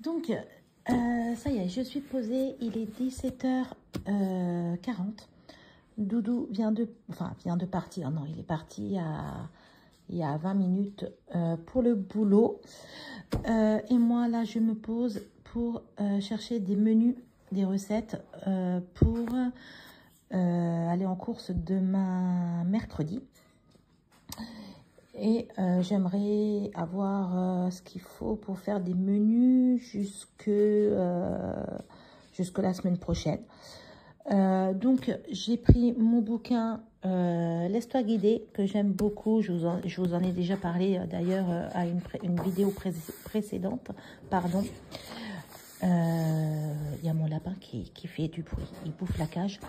Donc, ça y est, je suis posée, il est 17h40. Doudou vient de partir, non, il est parti il y a 20 minutes pour le boulot. Et moi, là, je me pose pour chercher des menus, des recettes pour aller en course demain mercredi. Et j'aimerais avoir ce qu'il faut pour faire des menus jusque la semaine prochaine. Donc, j'ai pris mon bouquin Laisse-toi guider, que j'aime beaucoup. Je vous en ai déjà parlé d'ailleurs à une vidéo précédente. Pardon. Il y a mon lapin qui fait du bruit. Il bouffe la cage.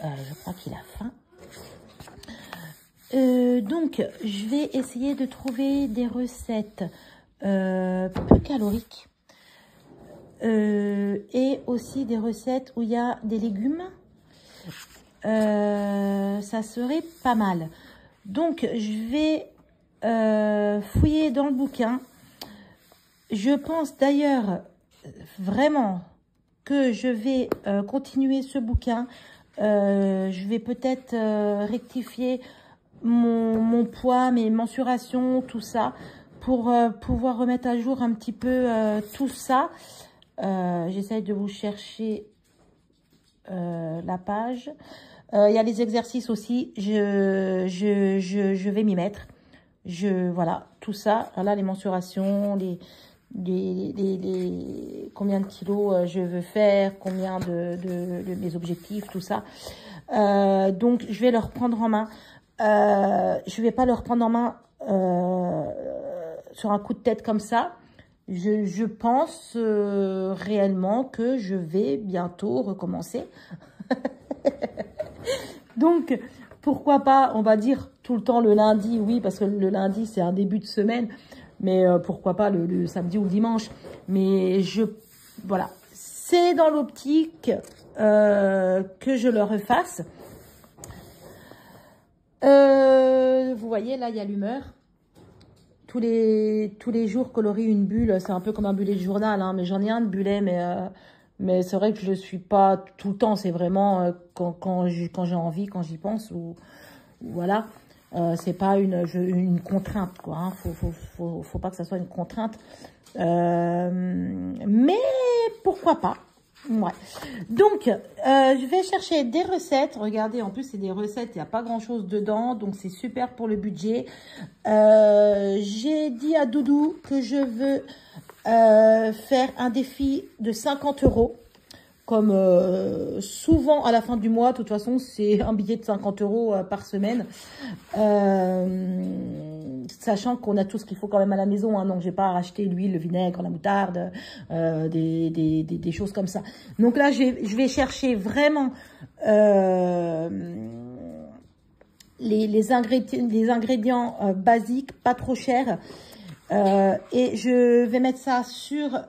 Je crois qu'il a faim. Donc, je vais essayer de trouver des recettes peu caloriques et aussi des recettes où il y a des légumes. Ça serait pas mal. Donc, je vais fouiller dans le bouquin. Je pense d'ailleurs vraiment que je vais continuer ce bouquin. Je vais peut-être rectifier mon poids, mes mensurations, tout ça, pour pouvoir remettre à jour un petit peu tout ça. J'essaye de vous chercher la page. Il y a les exercices aussi, je vais m'y mettre. Voilà, tout ça, là, les mensurations, combien de kilos je veux faire, combien de mes objectifs, tout ça. Donc, je vais le reprendre en main. Je vais pas le reprendre en main sur un coup de tête comme ça. Je pense réellement que je vais bientôt recommencer. Donc, pourquoi pas, on va dire tout le temps le lundi, oui, parce que le lundi, c'est un début de semaine. Mais pourquoi pas le samedi ou le dimanche. Mais voilà, c'est dans l'optique que je le refasse. Vous voyez, là, il y a l'humeur. Tous les jours, colorer une bulle, c'est un peu comme un bullet de journal, hein, mais j'en ai un de bullet, mais c'est vrai que je ne le suis pas tout le temps. C'est vraiment quand j'ai envie, quand j'y pense, ou voilà. C'est pas une contrainte, quoi. Hein. Faut pas que ça soit une contrainte. Mais pourquoi pas. Ouais. Donc, je vais chercher des recettes. Regardez, en plus, c'est des recettes. Il n'y a pas grand-chose dedans. Donc, c'est super pour le budget. J'ai dit à Doudou que je veux faire un défi de 50 €. Comme souvent à la fin du mois, de toute façon, c'est un billet de 50 € par semaine. Sachant qu'on a tout ce qu'il faut quand même à la maison, hein, donc j'ai pas racheté l'huile, le vinaigre, la moutarde, des choses comme ça. Donc là, je vais chercher vraiment les ingrédients basiques, pas trop chers. Et je vais mettre ça sur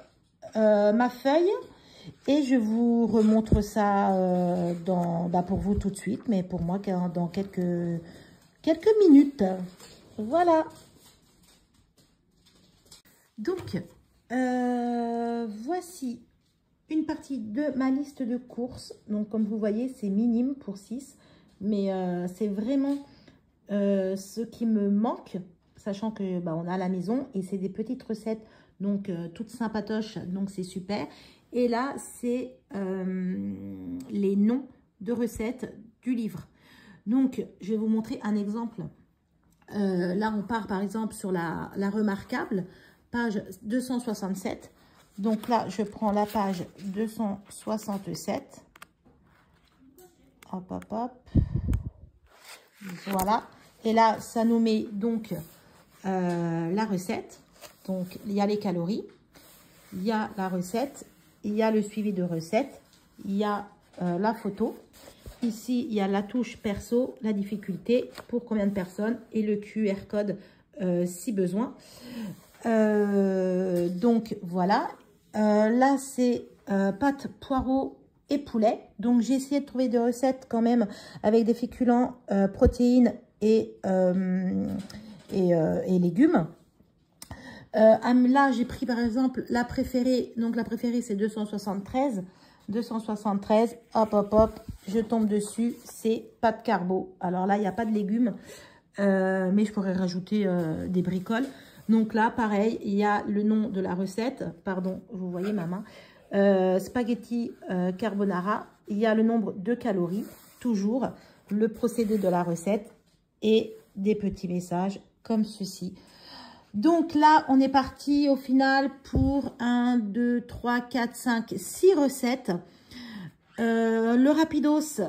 ma feuille. Et je vous remontre ça pour vous tout de suite, mais pour moi dans quelques minutes. Voilà. Donc, voici une partie de ma liste de courses. Donc, comme vous voyez, c'est minime pour 6, mais c'est vraiment ce qui me manque, sachant que on a à la maison et c'est des petites recettes, donc toutes sympatoches, donc c'est super. Et là, c'est les noms de recettes du livre. Donc, je vais vous montrer un exemple. Là, on part par exemple sur la remarquable, page 267. Donc là, je prends la page 267. Hop, hop, hop. Voilà. Et là, ça nous met donc la recette. Donc, il y a les calories, il y a la recette. Il y a le suivi de recette, il y a la photo. Ici, il y a la touche perso, la difficulté, pour combien de personnes et le QR code si besoin. Donc, voilà. Là, c'est pâtes, poireaux et poulet. Donc, j'ai essayé de trouver des recettes quand même avec des féculents, protéines et légumes. Là, j'ai pris par exemple la préférée. Donc, la préférée, c'est 273. 273, hop, hop, hop, je tombe dessus. C'est pas de carbo. Alors là, il n'y a pas de légumes, mais je pourrais rajouter des bricoles. Donc là, pareil, il y a le nom de la recette. Pardon, vous voyez ma main. Spaghetti carbonara. Il y a le nombre de calories, toujours, le procédé de la recette et des petits messages comme ceci. Donc là, on est parti au final pour 1, 2, 3, 4, 5, 6 recettes. Le rapidos,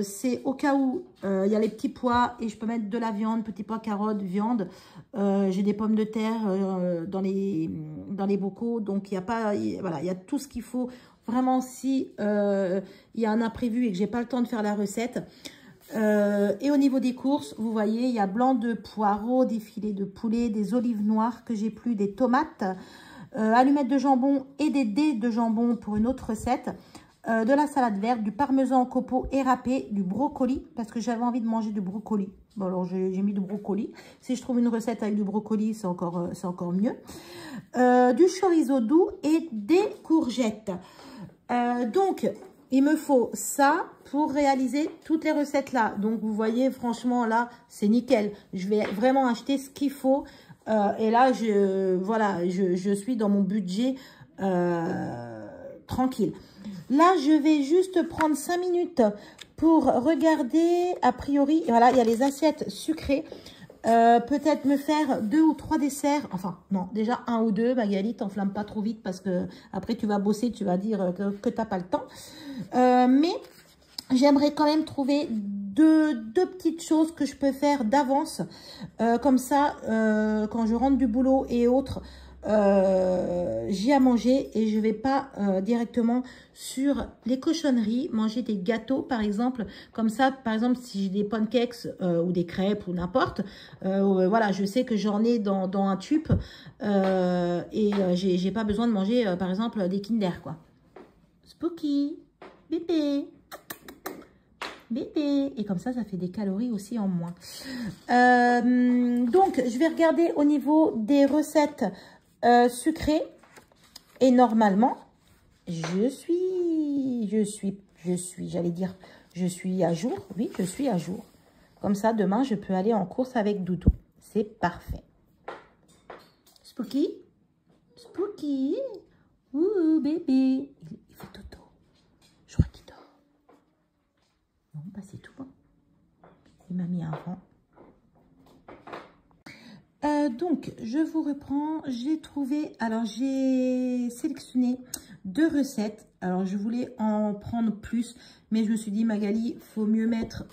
c'est au cas où il y a les petits pois et je peux mettre de la viande, petits pois, carottes, viande. J'ai des pommes de terre dans les bocaux, donc il y a pas, voilà, il y a tout ce qu'il faut. Vraiment, si il y a un imprévu et que j'ai pas le temps de faire la recette. Et au niveau des courses, vous voyez, il y a blanc de poireaux, des filets de poulet, des olives noires que j'ai plus, des tomates, allumettes de jambon et des dés de jambon pour une autre recette, de la salade verte, du parmesan en copeaux et râpé, du brocoli, parce que j'avais envie de manger du brocoli. Bon, alors j'ai mis du brocoli. Si je trouve une recette avec du brocoli, c'est encore mieux. Du chorizo doux et des courgettes. Donc, il me faut ça pour réaliser toutes les recettes là. Donc, vous voyez, franchement, là, c'est nickel. Je vais vraiment acheter ce qu'il faut. Et là, voilà, je suis dans mon budget tranquille. Là, je vais juste prendre 5 minutes pour regarder. A priori, voilà, il y a les assiettes sucrées. Peut-être me faire 2 ou 3 desserts. Enfin, non, déjà 1 ou 2. Magali, t'enflamme pas trop vite parce que après tu vas bosser, tu vas dire que tu n'as pas le temps. Mais j'aimerais quand même trouver deux petites choses que je peux faire d'avance. Comme ça, quand je rentre du boulot et autres, j'ai à manger et je vais pas directement sur les cochonneries manger des gâteaux par exemple. Comme ça, par exemple, si j'ai des pancakes ou des crêpes ou n'importe, voilà, je sais que j'en ai dans un tube et j'ai pas besoin de manger par exemple des Kinder quoi. Spooky, bébé. Bébé. Et comme ça fait des calories aussi en moins. Donc, je vais regarder au niveau des recettes sucrées. Et normalement, je suis à jour. Oui, je suis à jour. Comme ça, demain, je peux aller en course avec Doudou. C'est parfait. Spooky. Spooky. Ouh, bébé. Il fait toto. Je crois qu'il dort. Bon, bah c'est tout. Il m'a mis un rang. Donc, je vous reprends. J'ai trouvé... Alors, j'ai sélectionné 2 recettes. Alors, je voulais en prendre plus. Mais je me suis dit, Magali, faut mieux mettre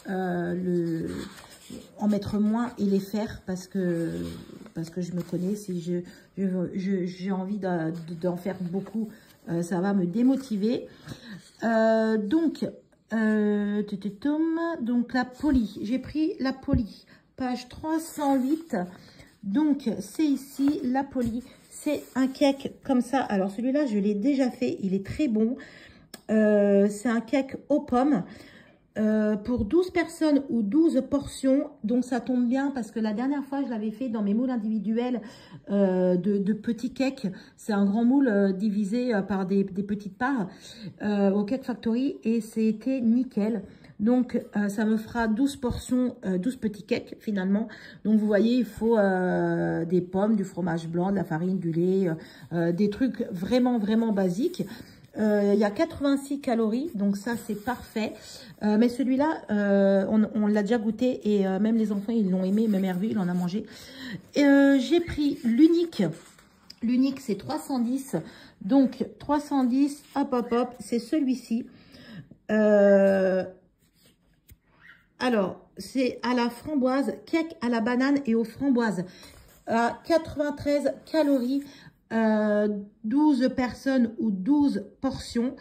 en mettre moins et les faire. Parce que je me connais. Si j'ai envie d'en faire beaucoup, ça va me démotiver. Donc la Poli, j'ai pris la Poli, page 308. Donc c'est ici la Poli, c'est un cake comme ça. Alors celui-là je l'ai déjà fait, il est très bon. C'est un cake aux pommes pour 12 personnes ou 12 portions. Donc ça tombe bien parce que la dernière fois je l'avais fait dans mes moules individuels de petits cakes. C'est un grand moule divisé par des petites parts au Cake Factory et c'était nickel. Donc ça me fera 12 portions, 12 petits cakes finalement. Donc vous voyez, il faut des pommes, du fromage blanc, de la farine, du lait, des trucs vraiment basiques. Il y a 86 calories, donc ça c'est parfait. Mais celui-là, on l'a déjà goûté et même les enfants ils l'ont aimé, même Hervé il en a mangé. J'ai pris l'unique. L'unique c'est 310. Donc 310, hop, c'est celui-ci. Alors, c'est à la framboise, cake à la banane et aux framboises. À 93 calories. 12 personnes ou 12 portions,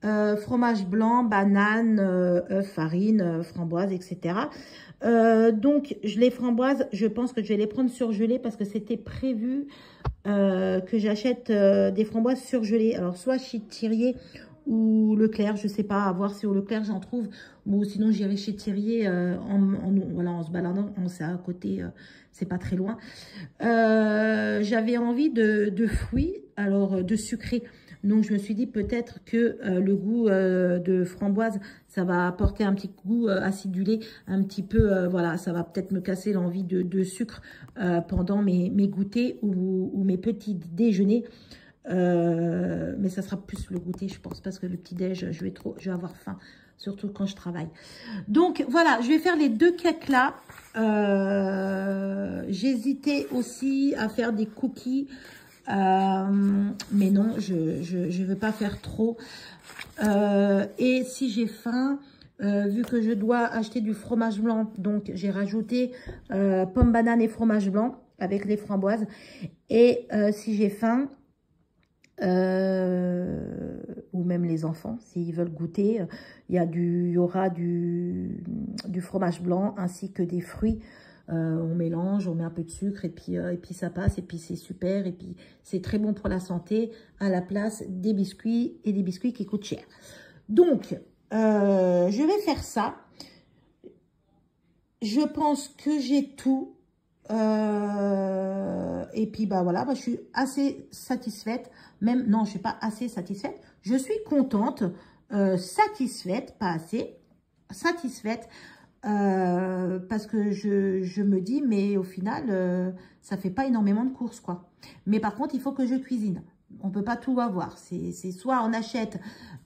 fromage blanc, banane, œuf, farine, framboise, etc. Donc, les framboises, je pense que je vais les prendre surgelées parce que c'était prévu que j'achète des framboises surgelées. Alors, soit Chitirier ou Leclerc, je sais pas, à voir si au Leclerc j'en trouve, ou sinon j'irai chez Thierry voilà, en se baladant, c'est à côté, c'est pas très loin. J'avais envie de fruits, alors de sucré. Donc, je me suis dit peut-être que le goût de framboise, ça va apporter un petit goût acidulé, un petit peu, voilà, ça va peut-être me casser l'envie de sucre pendant mes goûters ou mes petits déjeuners. Mais ça sera plus le goûter, je pense, parce que le petit-déj, je vais avoir faim, surtout quand je travaille. Donc, voilà, je vais faire les 2 cakes là. J'hésitais aussi à faire des cookies. Mais non, je veux pas faire trop. Et si j'ai faim, vu que je dois acheter du fromage blanc, donc j'ai rajouté pomme, banane et fromage blanc avec les framboises. Et si j'ai faim, ou même les enfants, s'ils veulent goûter, il y aura du fromage blanc ainsi que des fruits. On mélange, on met un peu de sucre et puis ça passe et puis c'est super et puis c'est très bon pour la santé à la place des biscuits et des biscuits qui coûtent cher. Donc, je vais faire ça. Je pense que j'ai tout. Et puis, bah voilà, bah, je suis assez satisfaite. Même, non, je suis pas assez satisfaite. Je suis contente, satisfaite, pas assez, satisfaite. Parce que je me dis, mais au final, ça fait pas énormément de courses, quoi. Mais par contre, il faut que je cuisine. On peut pas tout avoir. C'est soit on achète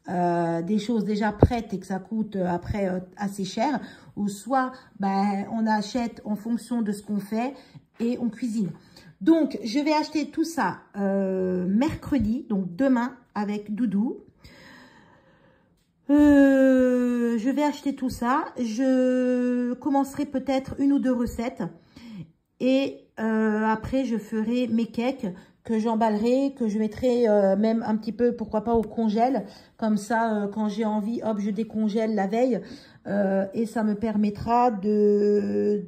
des choses déjà prêtes et que ça coûte après assez cher, ou soit ben, on achète en fonction de ce qu'on fait et on cuisine. Donc, je vais acheter tout ça mercredi, donc demain, avec Doudou. Je vais acheter tout ça. Je commencerai peut-être 1 ou 2 recettes. Et après, je ferai mes cakes que j'emballerai, que je mettrai même un petit peu, pourquoi pas, au congèle. Comme ça, quand j'ai envie, hop, je décongèle la veille. Et ça me permettra de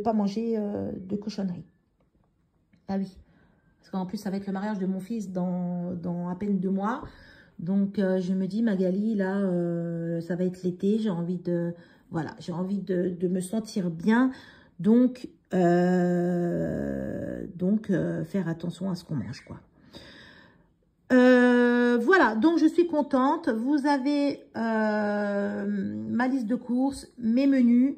pas manger de cochonneries. Ah oui. Parce qu'en plus, ça va être le mariage de mon fils dans à peine 2 mois. Donc, je me dis, Magali, là, ça va être l'été. J'ai envie de, voilà, j'ai envie de me sentir bien. Donc, faire attention à ce qu'on mange, quoi. Voilà, donc je suis contente. Vous avez ma liste de courses, mes menus.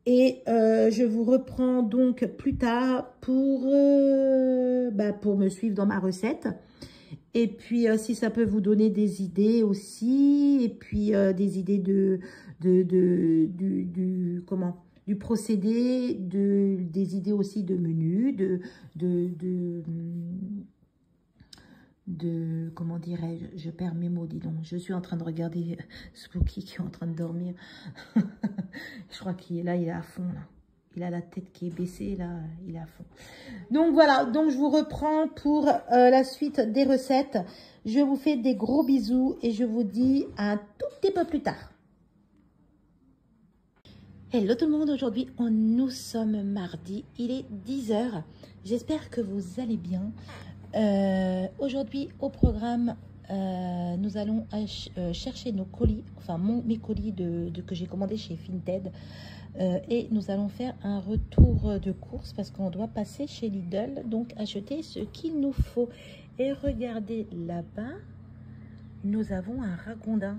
Et je vous reprends donc plus tard pour me suivre dans ma recette. Et puis, si ça peut vous donner des idées aussi, et puis des idées du procédé, des idées aussi de menu, comment dirais-je, je perds mes mots, dis donc. Je suis en train de regarder Spooky qui est en train de dormir. Je crois qu'il est là, il est à fond, là. Il a la tête qui est baissée, là, il est à fond. Donc voilà, donc je vous reprends pour la suite des recettes. Je vous fais des gros bisous et je vous dis à un tout petit peu plus tard. Hello tout le monde, aujourd'hui nous sommes mardi, il est 10 h. J'espère que vous allez bien. Aujourd'hui au programme, nous allons chercher nos colis, enfin mes colis que j'ai commandé chez Vinted. Et nous allons faire un retour de course parce qu'on doit passer chez Lidl, donc acheter ce qu'il nous faut. Et regardez là-bas, nous avons un ragondin.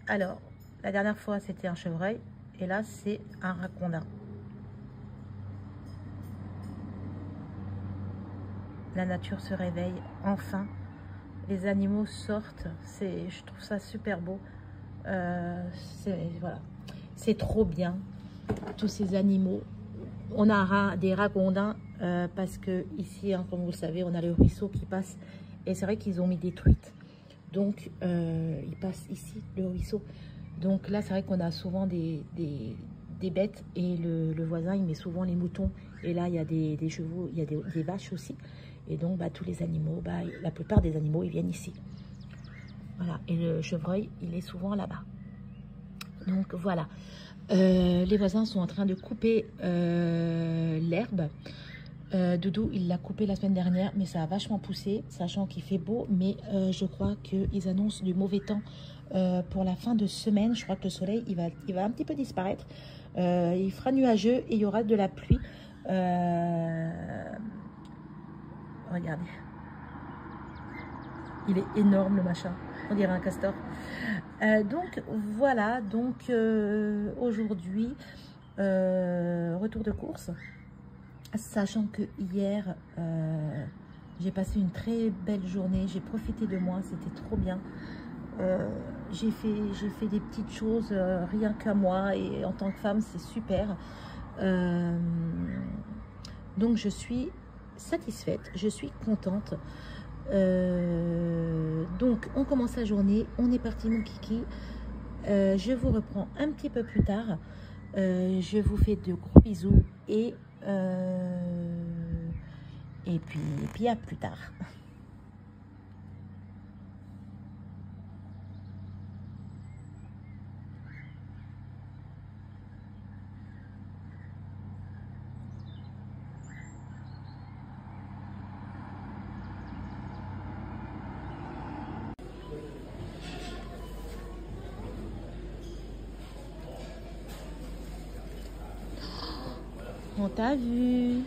Alors, la dernière fois c'était un chevreuil et là c'est un ragondin. La nature se réveille, enfin, les animaux sortent, je trouve ça super beau. Voilà, c'est trop bien, tous ces animaux. On a des ragondins parce que ici, hein, comme vous le savez, on a le ruisseau qui passe et c'est vrai qu'ils ont mis des truites, donc ils passent ici le ruisseau. Donc là c'est vrai qu'on a souvent des bêtes et le voisin il met souvent les moutons et là il y a des chevaux, il y a des vaches aussi et donc tous les animaux, la plupart des animaux ils viennent ici. Voilà, et le chevreuil, il est souvent là-bas. Donc voilà, les voisins sont en train de couper l'herbe. Doudou, il l'a coupé la semaine dernière, mais ça a vachement poussé, sachant qu'il fait beau. Mais je crois qu'ils annoncent du mauvais temps pour la fin de semaine. Je crois que le soleil, il va un petit peu disparaître. Il fera nuageux et il y aura de la pluie. Regardez. Il est énorme, le machin. On dirait un castor. Donc, voilà. Donc, aujourd'hui, retour de course. Sachant que hier, j'ai passé une très belle journée. J'ai profité de moi. C'était trop bien. J'ai fait des petites choses rien qu'à moi. Et en tant que femme, c'est super. Donc, je suis satisfaite. Je suis contente. Donc on commence la journée, on est parti mon kiki. Je vous reprends un petit peu plus tard. Je vous fais de gros bisous et puis à plus tard. On t'a vu.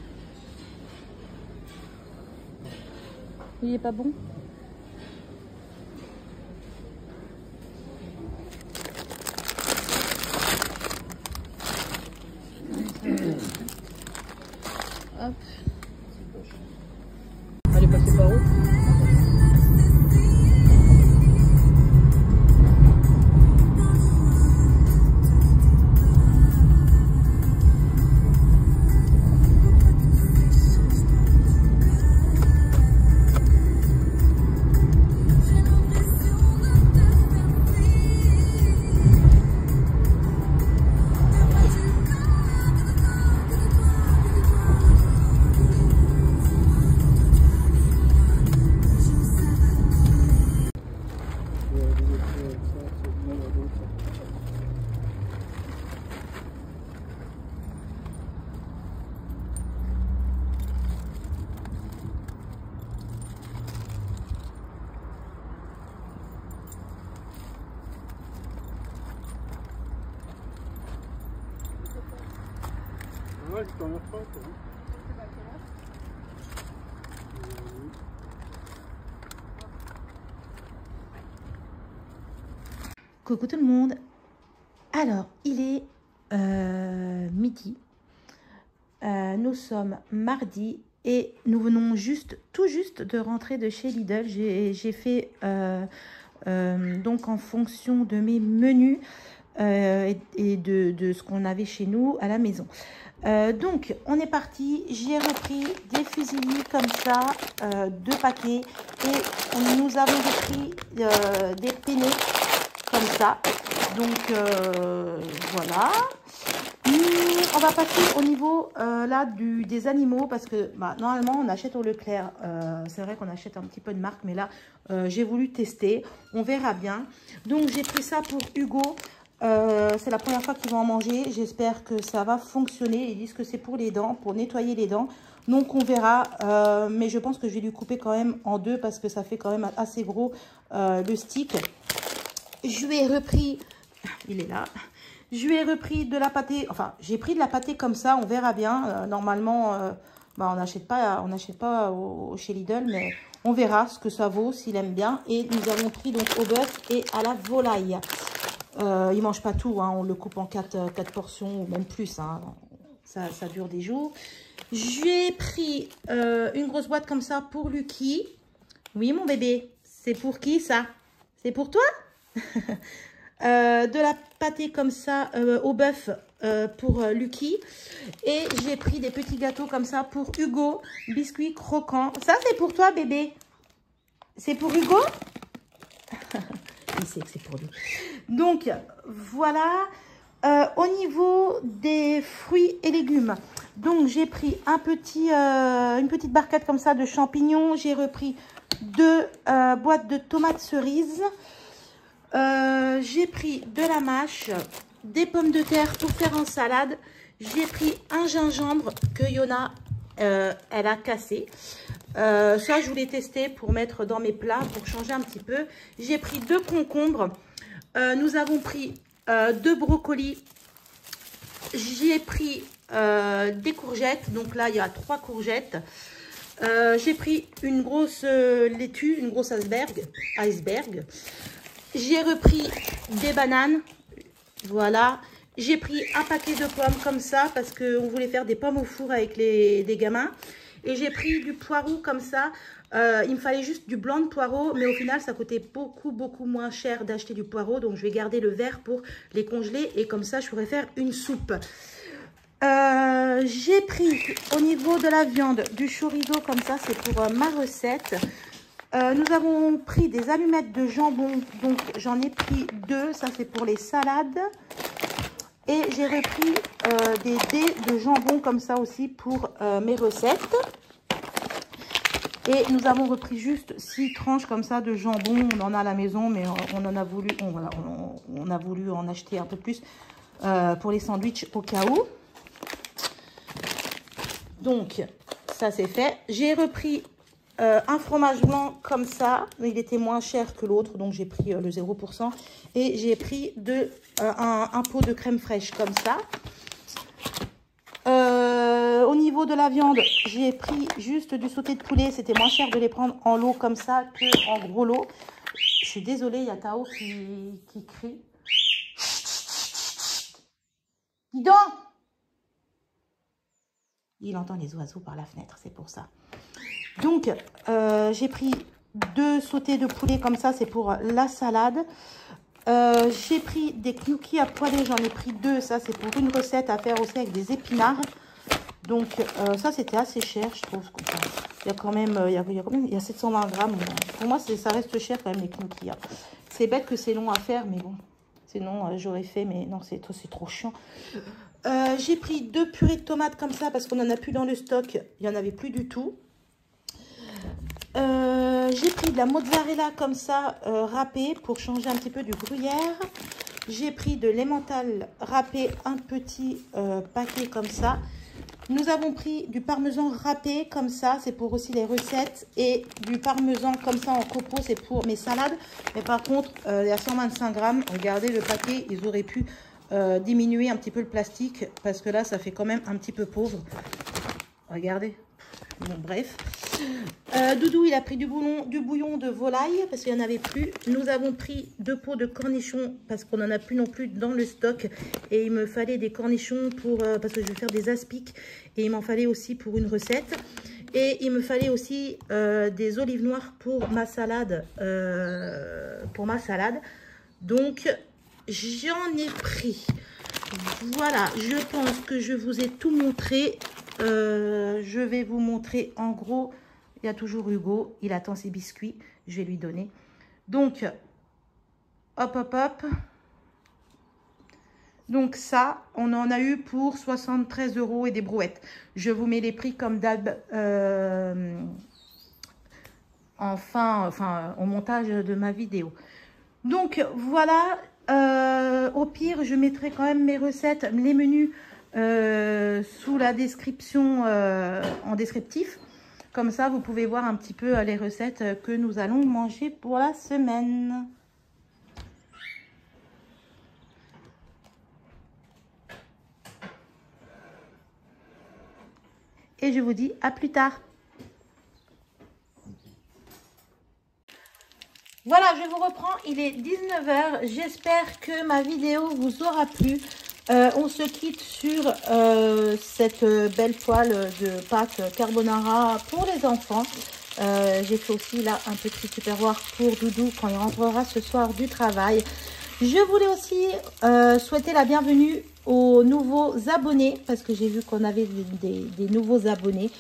Il est pas bon? Hop. Elle est passée par où? Ouais, je t'en offre pas. Coucou tout le monde. Alors, il est midi. Nous sommes mardi et nous venons tout juste de rentrer de chez Lidl. J'ai fait donc en fonction de mes menus et de ce qu'on avait chez nous à la maison. Donc, on est parti. J'ai repris des fusillis comme ça, 2 paquets. Et nous avons repris des penne comme ça. Donc, voilà. On va passer au niveau là des animaux parce que normalement, on achète au Leclerc. C'est vrai qu'on achète un petit peu de marque, mais là, j'ai voulu tester. On verra bien. Donc, j'ai pris ça pour Hugo. C'est la première fois qu'ils vont en manger. J'espère que ça va fonctionner. Ils disent que c'est pour les dents, pour nettoyer les dents. Donc on verra. Mais je pense que je vais lui couper quand même en 2 parce que ça fait quand même assez gros le stick. Je lui ai repris. Il est là. Je lui ai repris de la pâtée. Enfin, j'ai pris de la pâtée comme ça. On verra bien. Normalement, on n'achète pas chez Lidl, mais on verra ce que ça vaut s'il aime bien. Et nous avons pris donc au bœuf et à la volaille. Il ne mange pas tout, hein, on le coupe en 4 portions ou même plus, hein, ça dure des jours. J'ai pris une grosse boîte comme ça pour Lucky. Oui mon bébé, c'est pour qui ça? C'est pour toi? De la pâtée comme ça au bœuf pour Lucky. Et j'ai pris des petits gâteaux comme ça pour Hugo, biscuits croquants. Ça c'est pour toi bébé? C'est pour Hugo? Il sait que c'est pour lui. Donc, voilà. Au niveau des fruits et légumes, donc j'ai pris une petite barquette comme ça de champignons. J'ai repris 2 boîtes de tomates cerises. J'ai pris de la mâche, des pommes de terre pour faire en salade. J'ai pris un gingembre que Yona elle a cassé. Ça, je voulais tester pour mettre dans mes plats, pour changer un petit peu. J'ai pris 2 concombres. Nous avons pris 2 brocolis. J'ai pris des courgettes. Donc là, il y a 3 courgettes. J'ai pris une grosse laitue, une grosse iceberg. J'ai repris des bananes. Voilà. J'ai pris un paquet de pommes comme ça parce qu'on voulait faire des pommes au four avec les gamins. Et j'ai pris du poireau comme ça. Il me fallait juste du blanc de poireau, mais au final, ça coûtait beaucoup moins cher d'acheter du poireau. Donc, je vais garder le vert pour les congeler et comme ça, je pourrais faire une soupe. J'ai pris au niveau de la viande du chorizo comme ça, c'est pour ma recette. Nous avons pris des allumettes de jambon, donc j'en ai pris 2, ça c'est pour les salades. Et j'ai repris des dés de jambon comme ça aussi pour mes recettes. Et nous avons repris juste 6 tranches comme ça de jambon. On en a à la maison, mais on a voulu en acheter un peu plus pour les sandwichs au cas où. Donc, ça c'est fait. J'ai repris un fromage blanc comme ça. Il était moins cher que l'autre, donc j'ai pris le 0%. Et j'ai pris un pot de crème fraîche comme ça. Au niveau de la viande, j'ai pris juste du sauté de poulet. C'était moins cher de les prendre en lot comme ça que en gros lot. Je suis désolée, il y a Tao qui crie. Dis donc! Il entend les oiseaux par la fenêtre, c'est pour ça. Donc, j'ai pris 2 sautés de poulet comme ça, c'est pour la salade. J'ai pris des gnocchis à poêler, j'en ai pris 2. Ça, c'est pour une recette à faire aussi avec des épinards. Donc, ça, c'était assez cher, je trouve. Il y a quand même, il y a 720 grammes. Pour moi, ça reste cher quand même, les gnocchis. C'est bête que c'est long à faire, mais bon. Sinon, j'aurais fait, mais non, c'est trop chiant. J'ai pris 2 purées de tomates comme ça, parce qu'on n'en a plus dans le stock. Il n'y en avait plus du tout. J'ai pris de la mozzarella comme ça, râpée, pour changer un petit peu du gruyère. J'ai pris de l'emmental râpé, un petit paquet comme ça. Nous avons pris du parmesan râpé comme ça, c'est pour aussi les recettes. Et du parmesan comme ça en copeaux, c'est pour mes salades. Mais par contre, il y a 125 grammes. Regardez le paquet, ils auraient pu diminuer un petit peu le plastique. Parce que là, ça fait quand même un petit peu pauvre. Regardez. Bon, bref. Doudou, il a pris du bouillon de volaille parce qu'il n'y en avait plus. Nous avons pris 2 pots de cornichons parce qu'on n'en a plus non plus dans le stock. Et il me fallait des cornichons parce que je vais faire des aspics. Et il m'en fallait aussi pour une recette. Et il me fallait aussi des olives noires pour ma salade. Donc, j'en ai pris. Voilà, je pense que je vous ai tout montré. Je vais vous montrer en gros. Il y a toujours Hugo, il attend ses biscuits, je vais lui donner. Donc, hop. Donc ça, on en a eu pour 73 € et des brouettes. Je vous mets les prix comme d'hab au montage de ma vidéo. Donc voilà, au pire, je mettrai quand même mes recettes, les menus sous la description en descriptif. Comme ça, vous pouvez voir un petit peu les recettes que nous allons manger pour la semaine. Et je vous dis à plus tard. Voilà, je vous reprends. Il est 19 h. J'espère que ma vidéo vous aura plu. On se quitte sur cette belle poêle de pâte carbonara pour les enfants. J'ai fait aussi là un petit tupperware pour Doudou quand il rentrera ce soir du travail. Je voulais aussi souhaiter la bienvenue aux nouveaux abonnés parce que j'ai vu qu'on avait des nouveaux abonnés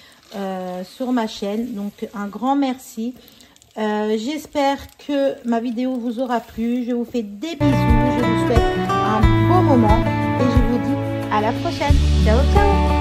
sur ma chaîne. Donc un grand merci. J'espère que ma vidéo vous aura plu. Je vous fais des bisous. Je vous souhaite un beau moment. Et je vous dis à la prochaine. Ciao, ciao!